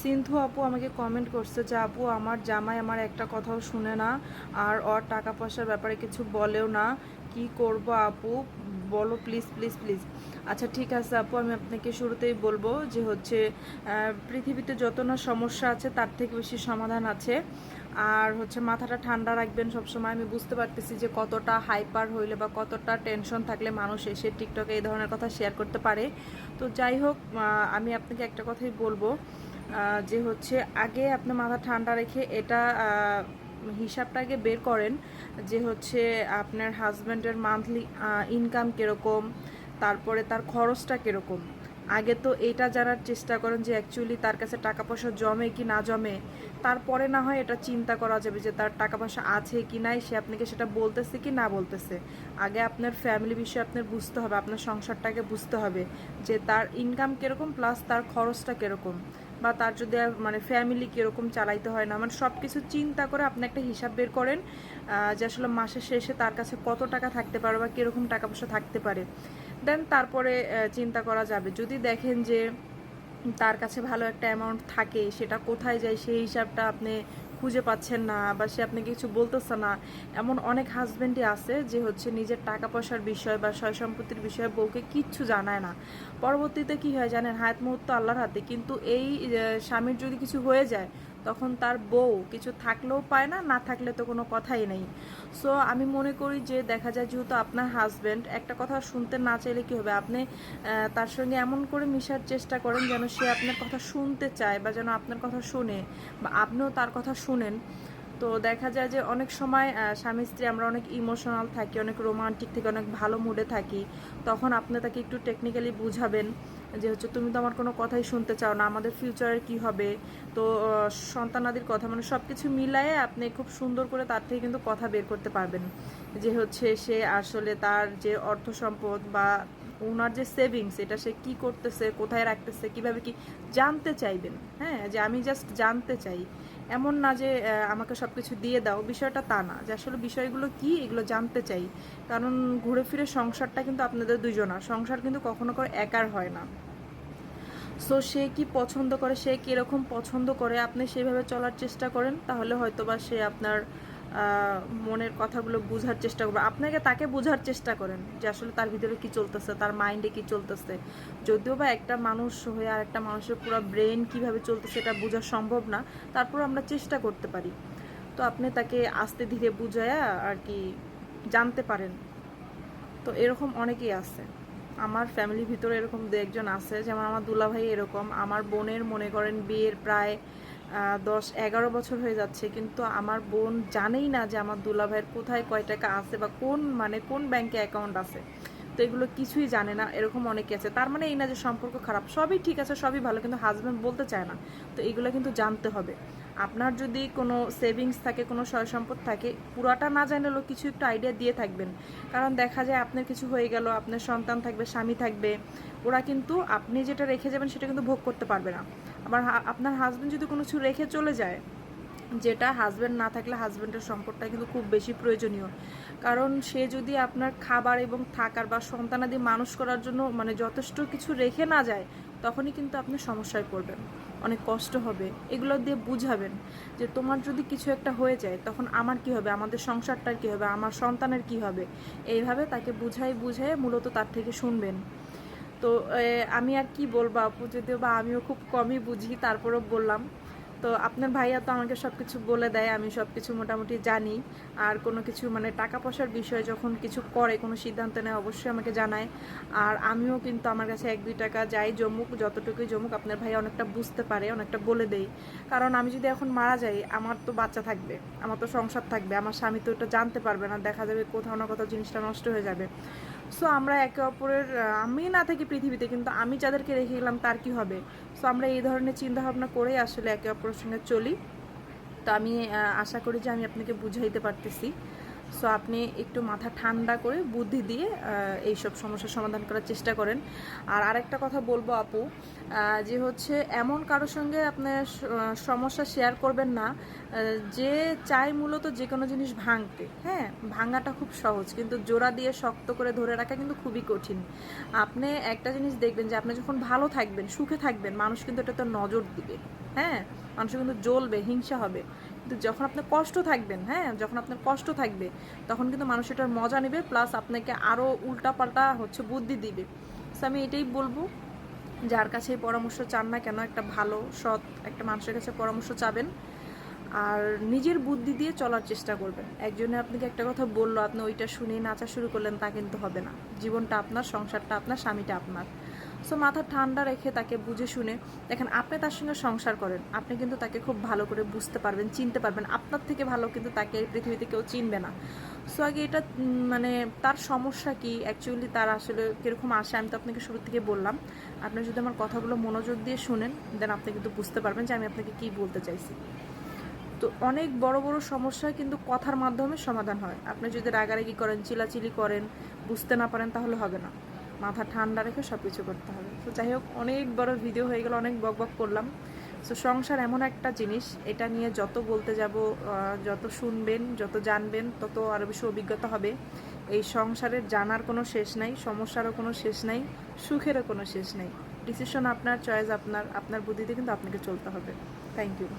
সিন্ধু আপু আমাকে কমেন্ট করছে যে আপু আমার জামাই আমার একটা কথাও শুনে না, আর ওর টাকা পয়সার ব্যাপারে কিছু বলেও না, কি করব আপু বলো প্লিজ প্লিজ প্লিজ। আচ্ছা ঠিক আছে আপু, আমি আপনাকে শুরুতেই বলবো যে হচ্ছে পৃথিবীতে যত না সমস্যা আছে তার থেকে বেশি সমাধান আছে। আর হচ্ছে মাথাটা ঠান্ডা রাখবেন সবসময়। আমি বুঝতে পারতেছি যে কতটা হাইপার হইলে বা কতটা টেনশন থাকলে মানুষ এসে টিকটকে এই ধরনের কথা শেয়ার করতে পারে। তো যাই হোক, আমি আপনাকে একটা কথাই বলবো যে হচ্ছে আগে আপনি মাথা ঠান্ডা রেখে এটা হিসাবটা আগে বের করেন যে হচ্ছে আপনার হাজব্যান্ডের মান্থলি ইনকাম কীরকম, তারপরে তার খরচটা কীরকম। আগে তো এটা জানার চেষ্টা করেন যে অ্যাকচুয়ালি তার কাছে টাকা পয়সা জমে কি না জমে, তারপরে না হয় এটা চিন্তা করা যাবে যে তার টাকা পয়সা আছে কি নাই, সে আপনাকে সেটা বলতেছে কি না বলতেছে। আগে আপনার ফ্যামিলি বিষয়ে আপনার বুঝতে হবে, আপনার সংসারটাকে বুঝতে হবে যে তার ইনকাম কীরকম প্লাস তার খরচটা কীরকম, বা তার যদি মানে ফ্যামিলি কীরকম চালাইতে হয় না, মানে সব কিছু চিন্তা করে আপনি একটা হিসাব বের করেন যে আসলে মাসের শেষে তার কাছে কত টাকা থাকতে পারে বা কীরকম টাকা পয়সা থাকতে পারে। দেন তারপরে চিন্তা করা যাবে। যদি দেখেন যে তার কাছে ভালো একটা অ্যামাউন্ট থাকে, সেটা কোথায় যায় সেই হিসাবটা আপনি খুঁজে পাচ্ছেন না, বা সে আপনাকে কিছু বলতেছে না, এমন অনেক হাজব্যান্ডই আছে যে হচ্ছে নিজের টাকা পয়সার বিষয় বা সয় সম্পত্তির বিষয়ে বউকে কিচ্ছু জানায় না। পরবর্তীতে কি হয় জানেন, হায়াত মুহূর্ত আল্লাহর হাতে, কিন্তু এই স্বামীর যদি কিছু হয়ে যায় তখন তার বউ কিছু থাকলেও পায় না, না থাকলে তো কোনো কথাই নেই। সো আমি মনে করি যে দেখা যায় যেহেতু আপনার হাজব্যান্ড একটা কথা শুনতে না চাইলে কী হবে, আপনি তার সঙ্গে এমন করে মিশার চেষ্টা করেন যেন সে আপনার কথা শুনতে চায় বা যেন আপনার কথা শুনে বা আপনিও তার কথা শুনেন। তো দেখা যায় যে অনেক সময় স্বামী স্ত্রী আমরা অনেক ইমোশনাল থাকি, অনেক রোমান্টিক থেকে অনেক ভালো মুডে থাকি, তখন আপনি তাকে একটু টেকনিক্যালি বুঝাবেন যে হচ্ছে তুমি তো আমার কোনো কথাই শুনতে চাও না, আমাদের ফিউচারের কি হবে, তো সন্তানাদির কথা মানে সব কিছু মিলায়ে আপনি খুব সুন্দর করে তার থেকে কিন্তু কথা বের করতে পারবেন যে হচ্ছে সে আসলে তার যে অর্থ সম্পদ বা ওনার যে সেভিংস এটা সে কি করতেছে, কোথায় রাখতেছে, কিভাবে কি জানতে চাইবেন। হ্যাঁ, যে আমি জাস্ট জানতে চাই, এমন না যে আমাকে সব কিছু দিয়ে দাও, বিষয়টা তা না, যে আসলে বিষয়গুলো কি এগুলো জানতে চাই। কারণ ঘুরে ফিরে সংসারটা কিন্তু আপনাদের দুজনা, সংসার কিন্তু কখনো করে একার হয় না। সো সে কি পছন্দ করে, সে কীরকম পছন্দ করে, আপনি সেইভাবে চলার চেষ্টা করেন, তাহলে হয়তো বা সে আপনার মনের কথাগুলো বোঝার চেষ্টা করবে। আপনাকে তাকে বোঝার চেষ্টা করেন যে আসলে তার ভিতরে কি চলতেছে, তার মাইন্ডে কি চলতেছে। যদিও বা একটা মানুষ হয়ে আর একটা মানুষের পুরো ব্রেন কিভাবে চলতেছে এটা বোঝা সম্ভব না, তারপর আমরা চেষ্টা করতে পারি। তো আপনি তাকে আস্তে ধীরে বুঝায়া আর কি জানতে পারেন। তো এরকম অনেকেই আছে আমার ফ্যামিলির ভিতরে, এরকম দু একজন আছে, যেমন আমার দুলাভাই এরকম। আমার বোনের মনে করেন বিয়ের প্রায় 10-11 বছর হয়ে যাচ্ছে, কিন্তু আমার বোন জানেই না যে আমার দুলাভাইয়ের কোথায় কয় টাকা আছে বা কোন মানে কোন ব্যাংকে অ্যাকাউন্ট আছে। তো এগুলো কিছুই জানে না, এরকম অনেকে আছে। তার মানে এই না যে সম্পর্ক খারাপ, সবই ঠিক আছে, সবই ভালো, কিন্তু হাজব্যান্ড বলতে চায় না। তো এগুলো কিন্তু জানতে হবে। আপনার যদি কোনো সেভিংস থাকে, কোনো সয় সম্পদ থাকে, পুরাটা না জানলেও কিছু একটু আইডিয়া দিয়ে থাকবেন। কারণ দেখা যায় আপনার কিছু হয়ে গেল, আপনার সন্তান থাকবে, স্বামী থাকবে, ওরা কিন্তু আপনি যেটা রেখে যাবেন সেটা কিন্তু ভোগ করতে পারবে না। আবার আপনার হাজব্যান্ড যদি কোনো কিছু রেখে চলে যায়, যেটা হাজব্যান্ড না থাকলে হাজব্যান্ডের সম্পদটা কিন্তু খুব বেশি প্রয়োজনীয়। কারণ সে যদি আপনার খাবার এবং থাকার বা সন্তানাদি মানুষ করার জন্য মানে যথেষ্ট কিছু রেখে না যায়, তখনই কিন্তু আপনি সমস্যায় পড়বেন, অনেক কষ্ট হবে। এগুলো দিয়ে বুঝাবেন যে তোমার যদি কিছু একটা হয়ে যায় তখন আমার কি হবে, আমাদের সংসারটার কি হবে, আমার সন্তানের কি হবে। এইভাবে তাকে বুঝাই মূলত তার থেকে শুনবেন। তো আমি আর কি বলবো আপু, যদিও বা আমিও খুব কমই বুঝি, তারপরেও বললাম। তো আপনার ভাইয়া তো আমাকে সব কিছু বলে দেয়, আমি সব কিছু মোটামুটি জানি। আর কোনো কিছু মানে টাকা পয়সার বিষয়ে যখন কিছু করে, কোনো সিদ্ধান্ত নেয়, অবশ্যই আমাকে জানায়। আর আমিও কিন্তু আমার কাছে 1-2 টাকা যাই জমুক, যতটুকুই জমুক আপনার ভাইয়া অনেকটা বুঝতে পারে, অনেকটা বলে দেই। কারণ আমি যদি এখন মারা যাই, আমার তো বাচ্চা থাকবে, আমার তো সংসার থাকবে, আমার স্বামী তো এটা জানতে পারবে না, দেখা যাবে কোথাও না কোথাও জিনিসটা নষ্ট হয়ে যাবে। সো আমরা একে অপরের, আমি না থাকি পৃথিবীতে কিন্তু আমি যাদেরকে রেখে গেলাম তার কি হবে। সো আমরা এই ধরনের চিন্তাভাবনা করেই আসলে একে অপরের সঙ্গে চলি। তো আমি আশা করি যে আমি আপনাকে বুঝাইতে পারতেছি। সো আপনি একটু মাথা ঠান্ডা করে বুদ্ধি দিয়ে এইসব সমস্যার সমাধান করার চেষ্টা করেন। আর আরেকটা কথা বলবো আপু, যে হচ্ছে এমন কারোর সঙ্গে আপনার সমস্যা শেয়ার করবেন না যে চাই মূলত যে কোনো জিনিস ভাঙতে। হ্যাঁ, ভাঙাটা খুব সহজ, কিন্তু জোড়া দিয়ে শক্ত করে ধরে রাখা কিন্তু খুবই কঠিন। আপনি একটা জিনিস দেখবেন যে আপনি যখন ভালো থাকবেন, সুখে থাকবেন, মানুষ কিন্তু এটাতে নজর দিবে। হ্যাঁ, মানুষ কিন্তু জ্বলবে, হিংসা হবে। কিন্তু যখন আপনি কষ্ট থাকবেন, হ্যাঁ, যখন আপনার কষ্ট থাকবে, তখন কিন্তু মানুষ এটার মজা নেবে, প্লাস আপনাকে আরও উল্টাপাল্টা হচ্ছে বুদ্ধি দিবে। সো আমি এটাই বলবো, যার কাছে পরামর্শ চান না কেন, একটা ভালো সৎ একটা মানুষের কাছে পরামর্শ চাবেন, আর নিজের বুদ্ধি দিয়ে চলার চেষ্টা করবেন। একজনে আপনাকে একটা কথা বললো, আপনি ওইটা শুনেই নাচা শুরু করলেন, তা কিন্তু হবে না। জীবনটা আপনার, সংসারটা আপনার, স্বামীটা আপনার। সো মাথা ঠান্ডা রেখে তাকে বুঝে শুনে দেখেন, আপনি তার সঙ্গে সংসার করেন, আপনি কিন্তু তাকে খুব ভালো করে বুঝতে পারবেন, চিনতে পারবেন। আপনার থেকে ভালো কিন্তু তাকে এই পৃথিবীতে কেউ চিনবে না। সো আগে এটা মানে তার সমস্যা কি, অ্যাকচুয়ালি তার আসলে কীরকম আসে, আমি তো আপনাকে শুরু থেকে বললাম। আপনি যদি আমার কথাগুলো মনোযোগ দিয়ে শুনেন, দেন আপনি কিন্তু বুঝতে পারবেন যে আমি আপনাকে কী বলতে চাইছি। তো অনেক বড় বড় সমস্যা কিন্তু কথার মাধ্যমে সমাধান হয়। আপনি যদি রাগারাগি করেন, চিলাচিলি করেন, বুঝতে না পারেন, তাহলে হবে না। মাথা ঠান্ডা রেখে সব কিছু করতে হবে। তো যাই হোক, অনেক বড় ভিডিও হয়ে গেল, অনেক বকবক করলাম। সো সংসার এমন একটা জিনিস, এটা নিয়ে যত বলতে যাব, যত শুনবেন, যত জানবেন, তত আরও বেশি অভিজ্ঞতা হবে। এই সংসারের জানার কোনো শেষ নাই, সমস্যারও কোনো শেষ নাই, সুখেরও কোনো শেষ নাই। ডিসিশন আপনার, চয়েস আপনার, আপনার বুদ্ধিতে কিন্তু আপনাকে চলতে হবে। Thank you.